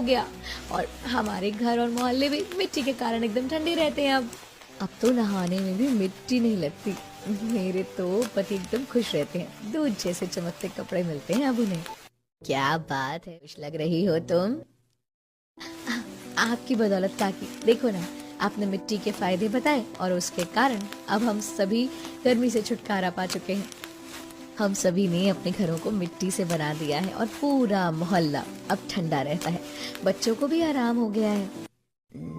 गया और हमारे घर और मोहल्ले भी मिट्टी के कारण एकदम ठंडे रहते हैं। अब तो नहाने में भी मिट्टी नहीं लगती। मेरे तो पति एकदम खुश रहते हैं, दूध जैसे चमकते कपड़े मिलते हैं अब उन्हें। क्या बात है, खुश लग रही हो तुम। आपकी बदौलत काकी, देखो ना, आपने मिट्टी के फायदे बताए और उसके कारण अब हम सभी गर्मी से छुटकारा पा चुके हैं। हम सभी ने अपने घरों को मिट्टी से बना दिया है और पूरा मोहल्ला अब ठंडा रहता है। बच्चों को भी आराम हो गया है।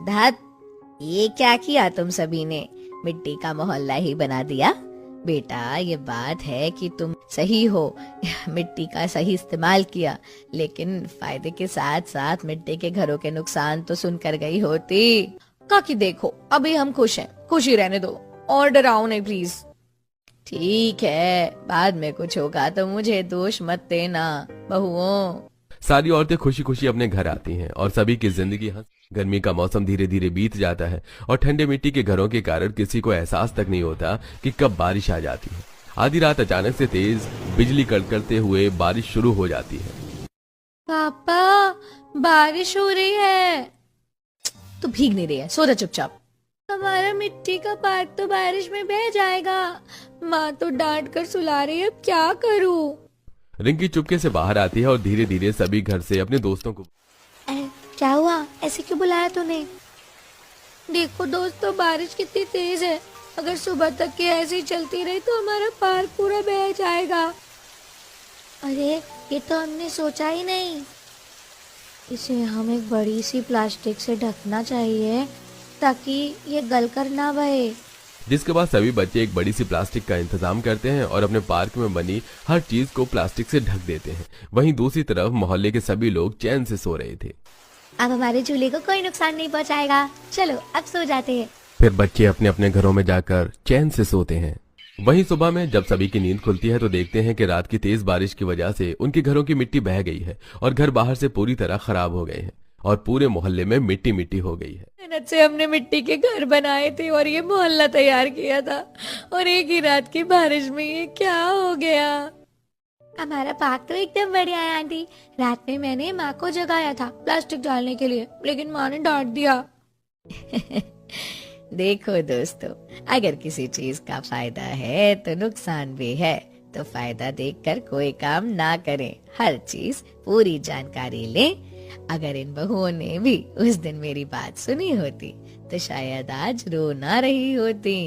धत, ये क्या किया तुम सभी ने, मिट्टी का मोहल्ला ही बना दिया। बेटा, ये बात है कि तुम सही हो, मिट्टी का सही इस्तेमाल किया, लेकिन फायदे के साथ साथ मिट्टी के घरों के नुकसान तो सुनकर गई होती। काकी देखो, अभी हम खुश हैं, खुशी रहने दो और डराओ नहीं प्लीज। ठीक है, बाद में कुछ होगा तो मुझे दोष मत देना बहुओं। सारी औरतें खुशी खुशी अपने घर आती हैं और सभी की जिंदगी हंस। गर्मी का मौसम धीरे धीरे बीत जाता है और ठंडे मिट्टी के घरों के कारण किसी को एहसास तक नहीं होता कि कब बारिश आ जाती है। आधी रात अचानक से तेज बिजली कड़कड़ते हुए बारिश शुरू हो जाती है। पापा, बारिश हो रही है। तू भीग नहीं रही है, सो जा चुपचाप। हमारा मिट्टी का पार्क तो बारिश में बह जाएगा। माँ तो डांट कर सुला रही है, अब क्या करूँ। रिंकी चुपके से बाहर आती है और धीरे धीरे सभी घर से अपने दोस्तों को। क्या हुआ, ऐसे क्यों बुलाया तूने। देखो दोस्तों, बारिश कितनी तेज है। अगर सुबह तक के ऐसे ही चलती रही तो हमारा पार्क पूरा बह जाएगा। अरे, ये तो हमने सोचा ही नहीं। इसे हम एक बड़ी सी प्लास्टिक से ढकना चाहिए ताकि ये गलकर ना बहे। जिसके बाद सभी बच्चे एक बड़ी सी प्लास्टिक का इंतजाम करते हैं और अपने पार्क में बनी हर चीज को प्लास्टिक से ढक देते हैं। वहीं दूसरी तरफ मोहल्ले के सभी लोग चैन से सो रहे थे। अब हमारे झूले को कोई नुकसान नहीं पहुंचाएगा, चलो अब सो जाते हैं। फिर बच्चे अपने अपने घरों में जाकर चैन से सोते हैं। वहीं सुबह में जब सभी की नींद खुलती है तो देखते हैं कि रात की तेज बारिश की वजह से उनके घरों की मिट्टी बह गई है और घर बाहर से पूरी तरह खराब हो गए हैं और पूरे मोहल्ले में मिट्टी मिट्टी हो गई है। मेहनत से हमने मिट्टी के घर बनाए थे और ये मोहल्ला तैयार किया था, और एक ही रात की बारिश में ये क्या हो गया। हमारा पार्क तो एकदम बढ़िया है आंटी। रात में मैंने माँ को जगाया था प्लास्टिक डालने के लिए, लेकिन माँ ने डांट दिया। देखो दोस्तों, अगर किसी चीज का फायदा है तो नुकसान भी है, तो फायदा देखकर कोई काम ना करें, हर चीज पूरी जानकारी लें। अगर इन बहुओं ने भी उस दिन मेरी बात सुनी होती तो शायद आज रो ना रही होती।